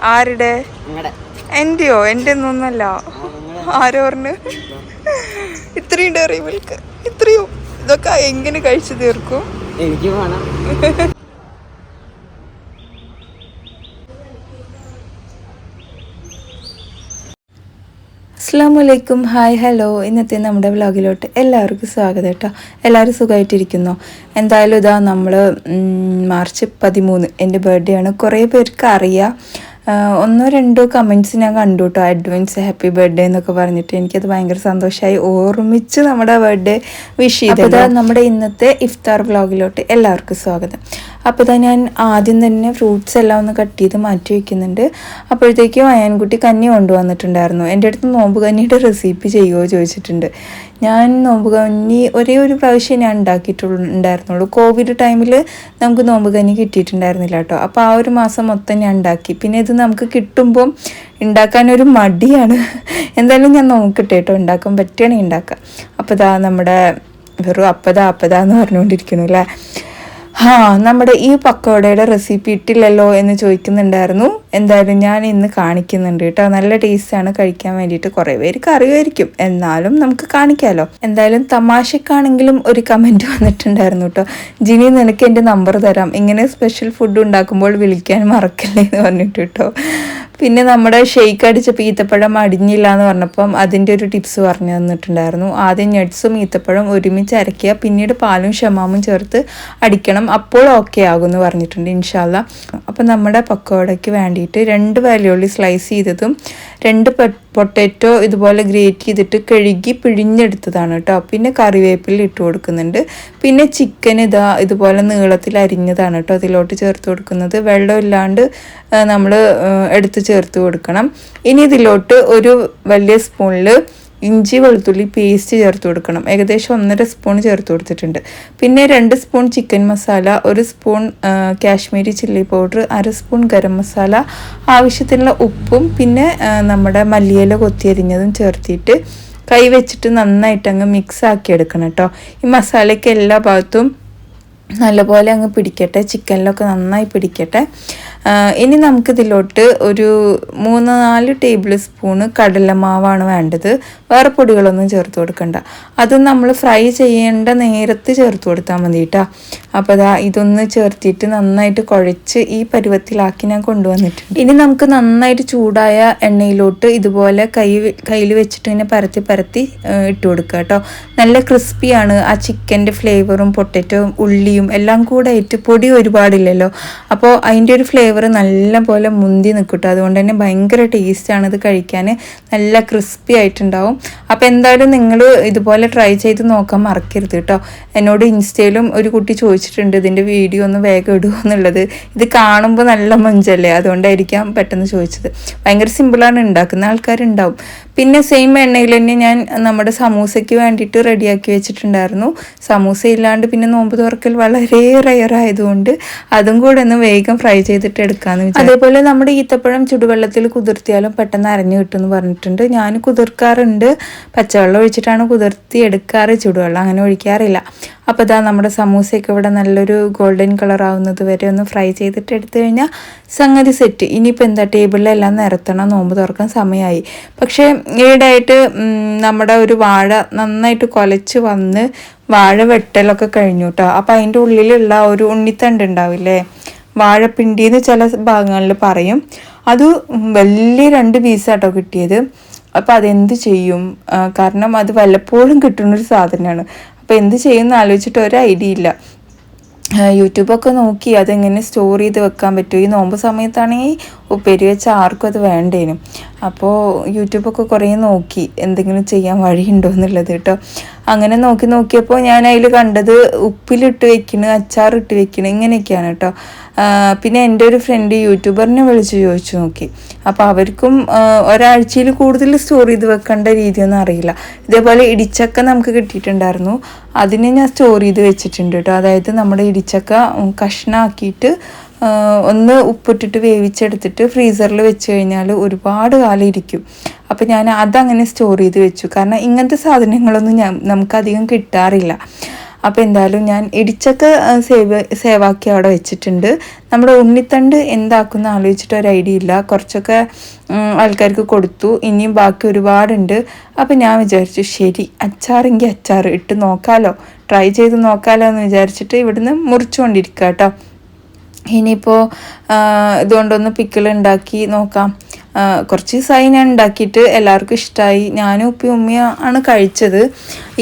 ആരുടെ? എന്റെയോ? എന്റെ ഒന്നല്ല. ആരോ പറഞ്ഞു ഇത്രയും ഡയറി മിൽക്ക്, ഇത്രയോ? ഇതൊക്കെ എങ്ങനെ കഴിച്ചു തീർക്കും? എനിക്ക് വേണം. അസ്സലാമലൈക്കും, ഹായ്, ഹലോ. ഇന്നത്തെ നമ്മുടെ വ്ളോഗിലോട്ട് എല്ലാവർക്കും സ്വാഗതം കേട്ടോ. എല്ലാവരും സുഖമായിട്ടിരിക്കുന്നോ? എന്തായാലും ഇതാ നമ്മൾ മാർച്ച് 13 എൻ്റെ ബർത്ത്ഡേ ആണ്. കുറേ പേർക്ക് അറിയാം. ഒന്നോ രണ്ടോ കമൻറ്റ്സ് ഞാൻ കണ്ടു കേട്ടോ, അഡ്വാൻസ് ഹാപ്പി ബർത്ത്ഡേ എന്നൊക്കെ പറഞ്ഞിട്ട്. എനിക്കത് ഭയങ്കര സന്തോഷമായി. ഓർമ്മിച്ച് നമ്മുടെ ബർത്ത്ഡേ വിഷ് ചെയ്തത്. നമ്മുടെ ഇന്നത്തെ ഇഫ്താർ വ്ളോഗിലോട്ട് എല്ലാവർക്കും സ്വാഗതം. അപ്പോൾ ഇതാ ഞാൻ ആദ്യം തന്നെ ഫ്രൂട്ട്സ് എല്ലാം ഒന്ന് കട്ട് ചെയ്ത് മാറ്റി വയ്ക്കുന്നുണ്ട്. അപ്പോഴത്തേക്കും അയാൻകുട്ടി കഞ്ഞി കൊണ്ടുവന്നിട്ടുണ്ടായിരുന്നു. എൻ്റെ അടുത്ത് നോമ്പ് കഞ്ഞിയുടെ റെസിപ്പി ചെയ്യുമോ ചോദിച്ചിട്ടുണ്ട്. ഞാൻ നോമ്പ് കഞ്ഞി ഒരേ ഒരു പ്രാവശ്യം ഞാൻ ഉണ്ടാക്കിയിട്ടുണ്ടായിരുന്നുള്ളൂ. കോവിഡ് ടൈമിൽ നമുക്ക് നോമ്പ് കഞ്ഞി കിട്ടിയിട്ടുണ്ടായിരുന്നില്ല കേട്ടോ. അപ്പോൾ ആ ഒരു മാസം മൊത്തം ഞാൻ ഉണ്ടാക്കി. പിന്നെ ഇത് നമുക്ക് കിട്ടുമ്പം ഉണ്ടാക്കാനൊരു മടിയാണ്. എന്തായാലും ഞാൻ നോക്കട്ടെ കേട്ടോ, ഉണ്ടാക്കാൻ പറ്റുകയാണെങ്കിൽ ഉണ്ടാക്കാം. അപ്പോൾ ഇതാ നമ്മുടെ വെറും അപ്പതാ എന്ന് പറഞ്ഞുകൊണ്ടിരിക്കുന്നു അല്ലേ. നമ്മുടെ ഈ പക്കോടയുടെ റെസിപ്പി ഇട്ടില്ലല്ലോ എന്ന് ചോദിക്കുന്നുണ്ടായിരുന്നു. എന്തായാലും ഞാൻ ഇന്ന് കാണിക്കുന്നുണ്ട് കേട്ടോ. നല്ല ടേസ്റ്റാണ് കഴിക്കാൻ വേണ്ടിയിട്ട്. കുറേ പേർക്ക് അറിയുമായിരിക്കും, എന്നാലും നമുക്ക് കാണിക്കാമല്ലോ. എന്തായാലും തമാശക്കാണെങ്കിലും ഒരു കമൻറ്റ് വന്നിട്ടുണ്ടായിരുന്നു കേട്ടോ, ജിനി നിനക്ക് എൻ്റെ നമ്പർ തരാം, ഇങ്ങനെ സ്പെഷ്യൽ ഫുഡ് ഉണ്ടാക്കുമ്പോൾ വിളിക്കാൻ മറക്കല്ലേ എന്ന് പറഞ്ഞിട്ട് കേട്ടോ. പിന്നെ നമ്മുടെ ഷെയ്ക്ക് അടിച്ചപ്പോൾ ഈത്തപ്പഴം അടിഞ്ഞില്ല എന്ന് പറഞ്ഞപ്പം അതിൻ്റെ ഒരു ടിപ്സ് പറഞ്ഞു തന്നിട്ടുണ്ടായിരുന്നു. ആദ്യം നട്ട്സും ഈത്തപ്പഴം ഒരുമിച്ച് അരയ്ക്കുക, പിന്നീട് പാലും ഷമാമും ചേർത്ത് അടിക്കണം, അപ്പോൾ ഓക്കെ ആകുമെന്ന് പറഞ്ഞിട്ടുണ്ട് ഇൻഷാല്ല. അപ്പം നമ്മുടെ പക്കോടയ്ക്ക് വേണ്ടിയിട്ട് 2 വലിയുള്ളി സ്ലൈസ് ചെയ്തതും 2 പൊട്ടാറ്റോ ഇതുപോലെ ഗ്രേറ്റ് ചെയ്തിട്ട് കഴുകി പിഴിഞ്ഞെടുത്തതാണ് കേട്ടോ. പിന്നെ കറിവേപ്പില ഇട്ട് കൊടുക്കുന്നുണ്ട്. പിന്നെ ചിക്കൻ ഇതുപോലെ നീളത്തിൽ അരിഞ്ഞതാണ് കേട്ടോ അതിലോട്ട് ചേർത്ത് കൊടുക്കുന്നത്. വെള്ളമില്ലാണ്ട് നമ്മൾ എടുത്ത് ചേർത്ത് കൊടുക്കണം. ഇനി ഇതിലോട്ട് ഒരു വലിയ സ്പൂണിൽ ഇഞ്ചി വെളുത്തുള്ളി പേസ്റ്റ് ചേർത്ത് കൊടുക്കണം. ഏകദേശം 1.5 സ്പൂൺ ചേർത്ത് കൊടുത്തിട്ടുണ്ട്. പിന്നെ 2 spoon chicken masala, 1 spoon Kashmiri chilli powder, 1/2 spoon garam masala, ആവശ്യത്തിനുള്ള ഉപ്പും പിന്നെ നമ്മുടെ മല്ലിയില കൊത്തിയരിഞ്ഞതും ചേർത്തിട്ട് കൈ വെച്ചിട്ട് നന്നായിട്ട് അങ്ങ് മിക്സ് ആക്കി എടുക്കണം കേട്ടോ. ഈ മസാലയ്ക്ക് എല്ലാ ഭാഗത്തും നല്ലപോലെ അങ്ങ് പിടിക്കട്ടെ, ചിക്കനിലൊക്കെ നന്നായി പിടിക്കട്ടെ. ഇനി നമുക്കിതിലോട്ട് ഒരു 3-4 ടേബിൾ സ്പൂണ് കടലമാവാണ് വേണ്ടത്. വേറെ പൊടികളൊന്നും ചേർത്ത് കൊടുക്കണ്ട. അത് നമ്മൾ ഫ്രൈ ചെയ്യേണ്ട നേരത്ത് ചേർത്ത് കൊടുത്താൽ മതി കേട്ടോ. അപ്പോൾ ഇതൊന്ന് ചേർത്തിട്ട് നന്നായിട്ട് കുഴച്ച് ഈ പരുവത്തിലാക്കി ഞാൻ കൊണ്ടുവന്നിട്ടുണ്ട്. ഇനി നമുക്ക് നന്നായിട്ട് ചൂടായ എണ്ണയിലോട്ട് ഇതുപോലെ കയ്യിൽ വെച്ചിട്ട് ഇങ്ങനെ പരത്തി ഇട്ട് കൊടുക്കുക കേട്ടോ. നല്ല ക്രിസ്പിയാണ്. ആ ചിക്കൻ്റെ ഫ്ലേവറും പൊട്ടറ്റോയും ഉള്ളിയും എല്ലാം കൂടെ ആയിട്ട്, പൊടി ഒരുപാടില്ലല്ലോ, അപ്പോൾ അതിൻ്റെ ഒരു ഫ്ലേവർ നല്ല പോലെ മുന്തി നിൽക്കട്ടോ. അതുകൊണ്ട് തന്നെ ഭയങ്കര ടേസ്റ്റാണ് ഇത് കഴിക്കാൻ, നല്ല ക്രിസ്പി ആയിട്ടുണ്ടാവും. അപ്പോൾ എന്തായാലും നിങ്ങൾ ഇതുപോലെ ട്രൈ ചെയ്ത് നോക്കാൻ മറക്കരുത് കേട്ടോ. എന്നോട് ഇൻസ്റ്റയിലും ഒരു കുട്ടി ചോദിച്ചിട്ടുണ്ട് ഇതിൻ്റെ വീഡിയോ ഒന്ന് വേഗം ഇടുമോ എന്നുള്ളത്. ഇത് കാണുമ്പോൾ നല്ല മൊഞ്ചല്ലേ, അതുകൊണ്ടായിരിക്കാം പെട്ടെന്ന് ചോദിച്ചത്. ഭയങ്കര സിമ്പിളാണ്, ഉണ്ടാക്കുന്ന ആൾക്കാരുണ്ടാവും. പിന്നെ സെയിം എണ്ണയിൽ തന്നെ ഞാൻ നമ്മുടെ സമൂസയ്ക്ക് വേണ്ടിയിട്ട് റെഡിയാക്കി വെച്ചിട്ടുണ്ടായിരുന്നു. സമൂസ ഇല്ലാണ്ട് പിന്നെ നോമ്പ് തുറക്കൽ വളരെ റെയർ ആയതുകൊണ്ട് അതും കൂടെ ഒന്ന് വേഗം ഫ്രൈ ചെയ്തിട്ട് എടുക്കാമെന്ന് വിചാരിച്ചു. അതേപോലെ നമ്മുടെ ഈത്തപ്പഴം ചുടുവെള്ളത്തിൽ കുതിർത്തിയാലും പെട്ടെന്ന് അരഞ്ഞു കിട്ടുമെന്ന് പറഞ്ഞിട്ടുണ്ട്. ഞാൻ കുതിർക്കാറുണ്ട്, പച്ചവെള്ളം ഒഴിച്ചിട്ടാണ് കുതിർത്തി എടുക്കാറ്, ചുടുവെള്ളം അങ്ങനെ ഒഴിക്കാറില്ല. അപ്പോൾ നമ്മുടെ സമൂസയൊക്കെ ഇവിടെ നല്ലൊരു ഗോൾഡൻ കളർ ആവുന്നത് വരെ ഒന്ന് ഫ്രൈ ചെയ്തിട്ട് എടുത്തു കഴിഞ്ഞാൽ സംഗതി സെറ്റ്. ഇനിയിപ്പോൾ എന്താ, ടേബിളിലെല്ലാം നിരത്തണം, നോമ്പ് തുറക്കാൻ സമയമായി. പക്ഷേ ഈയിടെയായിട്ട് നമ്മുടെ ഒരു വാഴ നന്നായിട്ട് കുലച്ച് വന്ന് വാഴ വെട്ടലൊക്കെ കഴിഞ്ഞു കേട്ടോ. അപ്പോൾ അതിൻ്റെ ഉള്ളിലുള്ള ഒരു ഉണ്ണിത്തണ്ട് ഉണ്ടാവില്ലേ, വാഴപ്പിണ്ടിന്ന് ചില ഭാഗങ്ങളിൽ പറയും, അത് വലിയ 2 പീസാട്ടോ കിട്ടിയത്. അപ്പോൾ അതെന്ത് ചെയ്യും, കാരണം അത് വല്ലപ്പോഴും കിട്ടുന്നൊരു സാധനമാണ്. അപ്പോൾ എന്ത് ചെയ്യുമെന്ന് ആലോചിച്ചിട്ട് ഒരു ഐഡിയ ഇല്ല. യൂട്യൂബൊക്കെ നോക്കി അതെങ്ങനെ സ്റ്റോർ ചെയ്ത് വെക്കാൻ പറ്റും. ഈ നോമ്പ് സമയത്താണെങ്കിൽ ഉപ്പേരി വെച്ച ആർക്കും അത് വേണ്ടേനും. അപ്പോൾ യൂട്യൂബൊക്കെ കുറേ നോക്കി എന്തെങ്കിലും ചെയ്യാൻ വഴിയുണ്ടോ എന്നുള്ളത് കേട്ടോ. അങ്ങനെ നോക്കിയപ്പോൾ ഞാൻ അതിൽ കണ്ടത് ഉപ്പിലിട്ട് വെക്കണ്, അച്ചാറിട്ട് വെക്കണ്, ഇങ്ങനെയൊക്കെയാണ് കേട്ടോ. പിന്നെ എൻ്റെ ഒരു ഫ്രണ്ട് യൂട്യൂബറിനെ വിളിച്ച് ചോദിച്ചു നോക്കി. അപ്പോൾ അവർക്കും ഒരാഴ്ചയിൽ കൂടുതൽ സ്റ്റോർ ചെയ്ത് വെക്കേണ്ട രീതിയൊന്നും അറിയില്ല. ഇതേപോലെ ഇടിച്ചക്ക നമുക്ക് കിട്ടിയിട്ടുണ്ടായിരുന്നു, അതിനെ ഞാൻ സ്റ്റോർ ചെയ്ത് വെച്ചിട്ടുണ്ട് കേട്ടോ. അതായത് നമ്മുടെ ഇടിച്ചക്ക കഷ്ണമാക്കിയിട്ട് ഒന്ന് ഉപ്പിട്ടിട്ട് വേവിച്ചെടുത്തിട്ട് ഫ്രീസറിൽ വെച്ച് കഴിഞ്ഞാൽ ഒരുപാട് കാലം ഇരിക്കും. അപ്പോൾ ഞാൻ അതങ്ങനെ സ്റ്റോർ ചെയ്ത് വെച്ചു. കാരണം ഇങ്ങനത്തെ സാധനങ്ങളൊന്നും നമുക്കധികം കിട്ടാറില്ല. അപ്പോൾ എന്തായാലും ഞാൻ ഇടിച്ചൊക്കെ സേവാക്കി അവിടെ വെച്ചിട്ടുണ്ട്. നമ്മുടെ ഉണ്ണിത്തണ്ട് എന്താക്കുന്ന ആലോചിച്ചിട്ട് ഒരു ഐഡിയ ഇല്ല. കുറച്ചൊക്കെ ആൾക്കാർക്ക് കൊടുത്തു, ഇനിയും ബാക്കി ഒരുപാടുണ്ട്. അപ്പം ഞാൻ വിചാരിച്ചു ശരി അച്ചാറെങ്കിൽ അച്ചാർ ഇട്ട് നോക്കാമല്ലോ, ട്രൈ ചെയ്ത് നോക്കാമല്ലോ എന്ന് വിചാരിച്ചിട്ട് ഇവിടുന്ന് മുറിച്ചുകൊണ്ടിരിക്കുക കേട്ടോ. ഇനിയിപ്പോൾ ഇതുകൊണ്ടൊന്ന് പിക്കിൾ ഉണ്ടാക്കി നോക്കാം. കുറച്ച് ദിവസമായി ഞാൻ ഉണ്ടാക്കിയിട്ട്, എല്ലാവർക്കും ഇഷ്ടമായി. ഞാനും ഉമ്മയും ആണ് കഴിച്ചത്.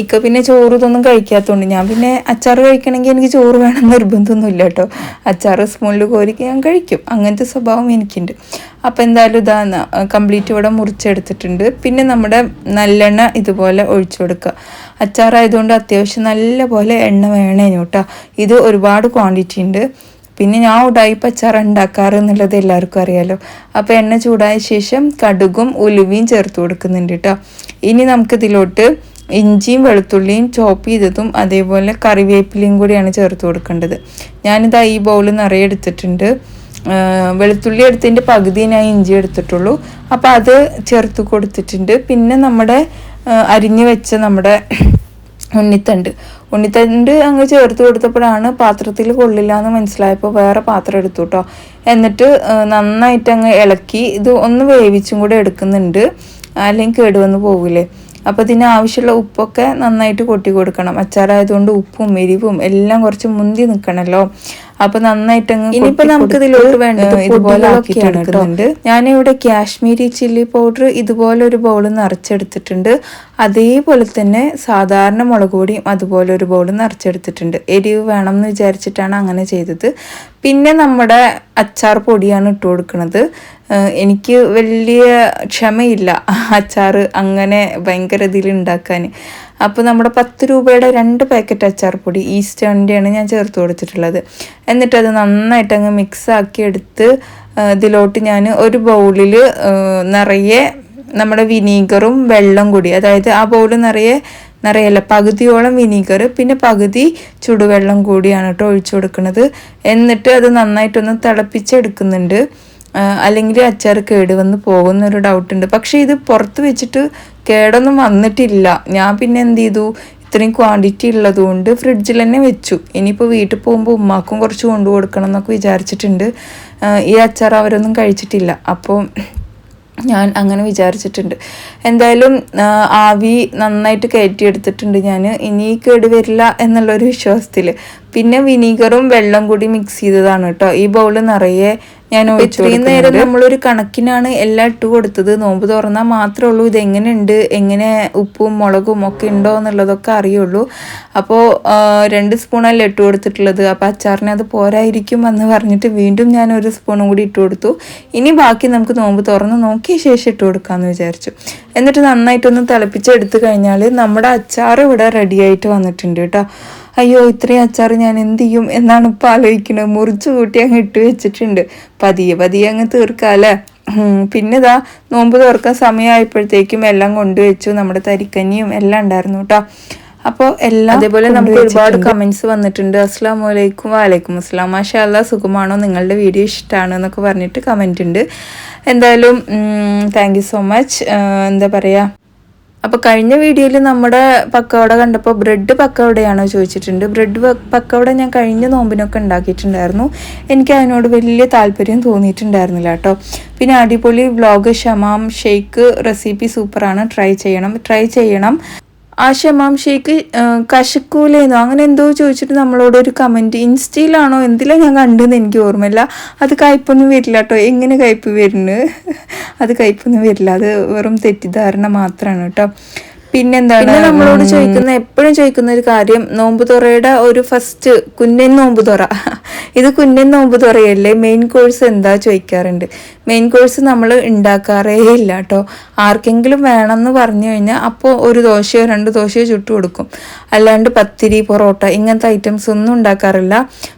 ഇക്ക പിന്നെ ചോറ് ഇതൊന്നും കഴിക്കാത്തതുകൊണ്ട് ഞാൻ പിന്നെ അച്ചാർ കഴിക്കണമെങ്കിൽ എനിക്ക് ചോറ് വേണം നിർബന്ധമൊന്നുമില്ല കേട്ടോ. അച്ചാർ സ്പൂണിൽ കോരിക്ക് ഞാൻ കഴിക്കും, അങ്ങനത്തെ സ്വഭാവം എനിക്കുണ്ട്. അപ്പോൾ എന്തായാലും ഇതാ കംപ്ലീറ്റ് ഇവിടെ മുറിച്ചെടുത്തിട്ടുണ്ട്. പിന്നെ നമ്മുടെ നല്ലെണ്ണ ഇതുപോലെ ഒഴിച്ചു കൊടുക്കുക. അച്ചാറായതുകൊണ്ട് അത്യാവശ്യം നല്ല പോലെ എണ്ണ വേണേനു കേട്ടോ. ഇത് ഒരുപാട് ക്വാണ്ടിറ്റി ഉണ്ട്. പിന്നെ ഞാൻ ഉടായിപ്പ് അച്ചാർ ഉണ്ടാക്കാറ് എന്നുള്ളത് എല്ലാവർക്കും അറിയാലോ. അപ്പോൾ എണ്ണ ചൂടായ ശേഷം കടുകും ഉലുവയും ചേർത്ത് കൊടുക്കുന്നുണ്ട് കേട്ടോ. ഇനി നമുക്കിതിലോട്ട് ഇഞ്ചിയും വെളുത്തുള്ളിയും ചോപ്പ് ചെയ്തതും അതേപോലെ കറിവേപ്പിലയും കൂടിയാണ് ചേർത്ത് കൊടുക്കേണ്ടത്. ഞാനിതാ ഈ ബൗൾ നിറയെ എടുത്തിട്ടുണ്ട്. വെളുത്തുള്ളി എടുത്തതിൻ്റെ പകുതി ഞാൻ ഇഞ്ചി എടുത്തിട്ടുള്ളൂ. അപ്പോൾ അത് ചേർത്ത് കൊടുത്തിട്ടുണ്ട്. പിന്നെ നമ്മുടെ അരിഞ്ഞു വെച്ച നമ്മുടെ ഉണ്ണിത്തണ്ട് അങ്ങ് ചേർത്ത് കൊടുത്തപ്പോഴാണ് പാത്രത്തിൽ കൊള്ളില്ല എന്ന് മനസ്സിലായപ്പോൾ വേറെ പാത്രം എടുത്തു കേട്ടോ. എന്നിട്ട് നന്നായിട്ട് അങ്ങ് ഇളക്കി ഇത് ഒന്ന് വേവിച്ചും കൂടെ എടുക്കുന്നുണ്ട്, അല്ലെങ്കിൽ കേടുവന്ന് പോകില്ലേ. അപ്പോൾ ഇതിന് ആവശ്യമുള്ള ഉപ്പൊക്കെ നന്നായിട്ട് കൊട്ടി കൊടുക്കണം. അച്ചാറായതുകൊണ്ട് ഉപ്പും എരിവും എല്ലാം കുറച്ച് മുന്തി നിൽക്കണമല്ലോ. അപ്പോൾ നന്നായിട്ട് അങ്ങ് ഇനിയിപ്പോൾ നമുക്ക് ഇതിലോട്ട് വേണ്ടത് ഇതുപോലെ ആക്കിയിട്ടുണ്ട്. ഞാനിവിടെ കാശ്മീരി ചില്ലി പൗഡർ ഇതുപോലെ ഒരു ബൗൾ നിറച്ചെടുത്തിട്ടുണ്ട്. അതേപോലെ തന്നെ സാധാരണ മുളക് പൊടിയും അതുപോലെ ഒരു ബൗൾ നിറച്ചെടുത്തിട്ടുണ്ട്. എരിവ് വേണം എന്ന് വിചാരിച്ചിട്ടാണ് അങ്ങനെ ചെയ്തത്. പിന്നെ നമ്മുടെ അച്ചാർ പൊടിയാണ് ഇട്ട് കൊടുക്കുന്നത്. എനിക്ക് വലിയ ക്ഷമയില്ല അച്ചാർ അങ്ങനെ ഭയങ്കര ഇതിൽ ഉണ്ടാക്കാൻ. അപ്പോൾ നമ്മുടെ 10 രൂപയുടെ 2 പാക്കറ്റ് അച്ചാർ പൊടി ഈസ്റ്റേണിൻ്റെയാണ് ഞാൻ ചേർത്ത് കൊടുത്തിട്ടുള്ളത്. എന്നിട്ടത് നന്നായിട്ട് അങ്ങ് മിക്സാക്കി എടുത്ത് ഇതിലോട്ട് ഞാൻ ഒരു ബൗളിൽ നിറയെ നമ്മുടെ വിനീഗറും വെള്ളം കൂടി, അതായത് ആ ബൗൾ നിറയല്ല പകുതിയോളം വിനീഗർ പിന്നെ പകുതി ചുടുവെള്ളം കൂടിയാണ് കേട്ടോ ഒഴിച്ചു കൊടുക്കുന്നത്. എന്നിട്ട് അത് നന്നായിട്ടൊന്ന് തിളപ്പിച്ചെടുക്കുന്നുണ്ട്. അല്ലെങ്കിൽ അച്ചാർ കേടുവന്ന് പോകുന്നൊരു ഡൗട്ടുണ്ട്. പക്ഷേ ഇത് പുറത്ത് വെച്ചിട്ട് കേടൊന്നും വന്നിട്ടില്ല. ഞാൻ പിന്നെ എന്ത് ചെയ്തു, ഇത്രയും ക്വാണ്ടിറ്റി ഉള്ളതുകൊണ്ട് ഫ്രിഡ്ജിൽ തന്നെ വെച്ചു. ഇനിയിപ്പോൾ വീട്ടിൽ പോകുമ്പോൾ ഉമ്മാക്കും കുറച്ച് കൊണ്ടു കൊടുക്കണം എന്നൊക്കെ വിചാരിച്ചിട്ടുണ്ട്. ഈ അച്ചാർ അവരൊന്നും കഴിച്ചിട്ടില്ല, അപ്പോൾ ഞാൻ അങ്ങനെ വിചാരിച്ചിട്ടുണ്ട്. എന്തായാലും ആവി നന്നായിട്ട് കയറ്റിയെടുത്തിട്ടുണ്ട് ഞാൻ. ഇനി കേട് വരില്ല എന്നുള്ളൊരു വിശ്വാസത്തിൽ. പിന്നെ വിനീഗറും വെള്ളം കൂടി മിക്സ് ചെയ്തതാണ് കേട്ടോ. ഈ ബൗൾ നിറയെ ഞാൻ ഇത്രയും നേരം നമ്മളൊരു കണക്കിനാണ് എല്ലാം ഇട്ട് കൊടുത്തത്. നോമ്പ് തുറന്നാൽ മാത്രമേ ഉള്ളൂ ഇതെങ്ങനെയുണ്ട്, എങ്ങനെ ഉപ്പും മുളകും ഒക്കെ ഉണ്ടോ എന്നുള്ളതൊക്കെ അറിയുള്ളൂ. അപ്പോൾ 2 സ്പൂണല്ലേ ഇട്ട് കൊടുത്തിട്ടുള്ളത്. അപ്പോൾ അച്ചാറിന് അത് പോരായിരിക്കും എന്ന് പറഞ്ഞിട്ട് വീണ്ടും ഞാൻ 1 സ്പൂണും കൂടി ഇട്ട് കൊടുത്തു. ഇനി ബാക്കി നമുക്ക് നോമ്പ് തുറന്ന് നോക്കിയ ശേഷം ഇട്ട് കൊടുക്കാമെന്ന് വിചാരിച്ചു. എന്നിട്ട് നന്നായിട്ടൊന്ന് തിളപ്പിച്ചെടുത്ത് കഴിഞ്ഞാൽ നമ്മുടെ അച്ചാർ ഇവിടെ റെഡി ആയിട്ട് വന്നിട്ടുണ്ട് കേട്ടോ. അയ്യോ ഇത്രയും അച്ചാർ ഞാൻ എന്ത് ചെയ്യും എന്നാണ് ഇപ്പോൾ ആലോചിക്കുന്നത്. മുറിച്ച് കൂട്ടി അങ്ങ് ഇട്ട് വെച്ചിട്ടുണ്ട്. പതിയെ അങ്ങ് തീർക്കാമല്ലേ. പിന്നെ ഇതാ നോമ്പ് തുറക്കാൻ സമയമായപ്പോഴത്തേക്കും എല്ലാം കൊണ്ടുവച്ചു. നമ്മുടെ തരിക്കഞ്ഞിയും എല്ലാം ഉണ്ടായിരുന്നു കേട്ടോ. അപ്പോൾ എല്ലാം അതേപോലെ നമുക്ക് ഒരുപാട് കമൻസ് വന്നിട്ടുണ്ട്. അസ്സലാമു അലൈക്കും. വലൈക്കും അസ്സലാം. മാഷാ അല്ലാഹ് സുഖമാണോ, നിങ്ങളുടെ വീഡിയോ ഇഷ്ടമാണോ എന്നൊക്കെ പറഞ്ഞിട്ട് കമൻറ്റ് ഉണ്ട്. എന്തായാലും താങ്ക് യു സോ മച്ച്. എന്താ പറയുക, അപ്പോൾ കഴിഞ്ഞ വീഡിയോയിൽ നമ്മുടെ പക്കവട കണ്ടപ്പോൾ ബ്രെഡ് പക്കവടയാണോ ചോദിച്ചിട്ടുണ്ട്. ബ്രെഡ് പക്കവട ഞാൻ കഴിഞ്ഞ നോമ്പിനൊക്കെ ഉണ്ടാക്കിയിട്ടുണ്ടായിരുന്നു. എനിക്ക് അതിനോട് വലിയ താല്പര്യം തോന്നിയിട്ടുണ്ടായിരുന്നില്ല കേട്ടോ. പിന്നെ അടിപൊളി വ്ളോഗ് ഷമാം ഷെയ്ക്ക് റെസിപ്പി സൂപ്പറാണ്, ട്രൈ ചെയ്യണം. ആ ഷമാം ഷെയ്ക്ക് കശക്കൂലേന്നോ അങ്ങനെ എന്തോ ചോദിച്ചിട്ട് നമ്മളോട് ഒരു കമൻറ്റ് ഇൻസ്റ്റയിലാണോ എന്തിലാണ് ഞാൻ കണ്ടെന്ന് എനിക്ക് ഓർമ്മയില്ല. അത് കയ്പൊന്നും വരില്ല കേട്ടോ. എങ്ങനെ കയ്പ് വരുന്നു? അത് കയ്പൊന്നും വരില്ല, അത് വെറും തെറ്റിദ്ധാരണ മാത്രമാണ് കേട്ടോ. പിന്നെന്താണ് നമ്മളോട് എപ്പോഴും ചോദിക്കുന്ന ഒരു കാര്യം, നോമ്പ് തുറയുടെ ഒരു ഫസ്റ്റ് കുഞ്ഞൻ നോമ്പ് തുറ, ഇത് കുഞ്ഞൻ നോമ്പ് തുറയല്ലേ, മെയിൻ കോഴ്സ് എന്താ ചോദിക്കാറുണ്ട്. മെയിൻ കോഴ്സ് നമ്മൾ ഉണ്ടാക്കാറേ ഇല്ല കേട്ടോ. ആർക്കെങ്കിലും വേണമെന്ന് പറഞ്ഞു കഴിഞ്ഞാൽ അപ്പോൾ 1 ദോശയോ 2 ദോശയോ ചുട്ടു കൊടുക്കും. അല്ലാണ്ട് പത്തിരി പൊറോട്ട ഇങ്ങനത്തെ ഐറ്റംസ് ഒന്നും ഉണ്ടാക്കാറില്ല.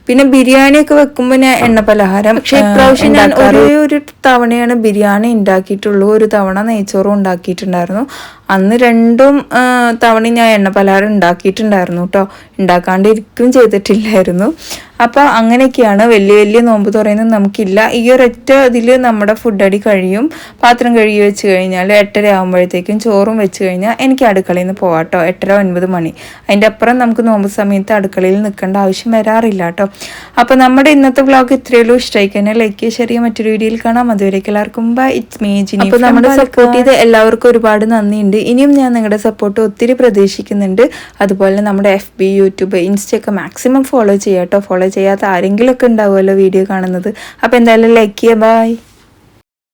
പിന്നെ ബിരിയാണിയൊക്കെ വെക്കുമ്പോൾ ഞാൻ എണ്ണ പലഹാരം. പക്ഷേ ഇപ്രാവശ്യം ഞാൻ ഒരു തവണയാണ് ബിരിയാണി ഉണ്ടാക്കിയിട്ടുള്ളൂ. ഒരു തവണ നെയ്ച്ചോറും ഉണ്ടാക്കിയിട്ടുണ്ടായിരുന്നു. അന്ന് രണ്ടും തവണ ഞാൻ എണ്ണ പലഹാരം ഉണ്ടാക്കിയിട്ടുണ്ടായിരുന്നു കേട്ടോ, ഉണ്ടാക്കാണ്ടിരിക്കുകയും ചെയ്തിട്ടില്ലായിരുന്നു. അപ്പോൾ അങ്ങനെയൊക്കെയാണ്. വലിയ വലിയ നോമ്പ് തുറയുന്നത് നമുക്കില്ല. ഈ ഒരൊറ്റ ഇതിൽ നമ്മുടെ ഫുഡ് അടി കഴിയും. പാത്രം കഴുകി വെച്ച് കഴിഞ്ഞാൽ 8:30 ആകുമ്പോഴത്തേക്കും ചോറും വെച്ച് കഴിഞ്ഞാൽ എനിക്ക് അടുക്കളയിൽ നിന്ന് പോകാം കേട്ടോ. 8:30-9 മണി. അതിൻ്റെ അപ്പുറം നമുക്ക് നോമ്പ് സമയത്ത് അടുക്കളയിൽ നിൽക്കേണ്ട ആവശ്യം വരാറില്ല കേട്ടോ. അപ്പോൾ നമ്മുടെ ഇന്നത്തെ വ്ളോഗ് ഇത്രയേ ഉള്ളൂ. ഇഷ്ടമായി കഴിഞ്ഞാൽ ലൈക്ക്, ഷെയർ ചെയ്യുക. മറ്റൊരു വീഡിയോയിൽ കാണാം. അതുവരേക്കും എല്ലാവർക്കും ബൈ. It's me Jini. അപ്പോൾ നമ്മുടെ സപ്പോർട്ട് ചെയ്ത് എല്ലാവർക്കും ഒരുപാട് നന്ദിയുണ്ട്. ഇനിയും ഞാൻ നിങ്ങളുടെ സപ്പോർട്ട് ഒത്തിരി പ്രതീക്ഷിക്കുന്നുണ്ട്. അതുപോലെ നമ്മുടെ FB, യൂട്യൂബ്, ഇൻസ്റ്റയൊക്കെ മാക്സിമം ഫോളോ ചെയ്യാം കേട്ടോ. ഫോളോ ചെയ്യാത്ത ആരെങ്കിലുമൊക്കെ ഉണ്ടാവുമല്ലോ വീഡിയോ കാണുന്നത്. അപ്പോൾ എന്തായാലും ലൈക്ക് ചെയ്യുക. ബൈ.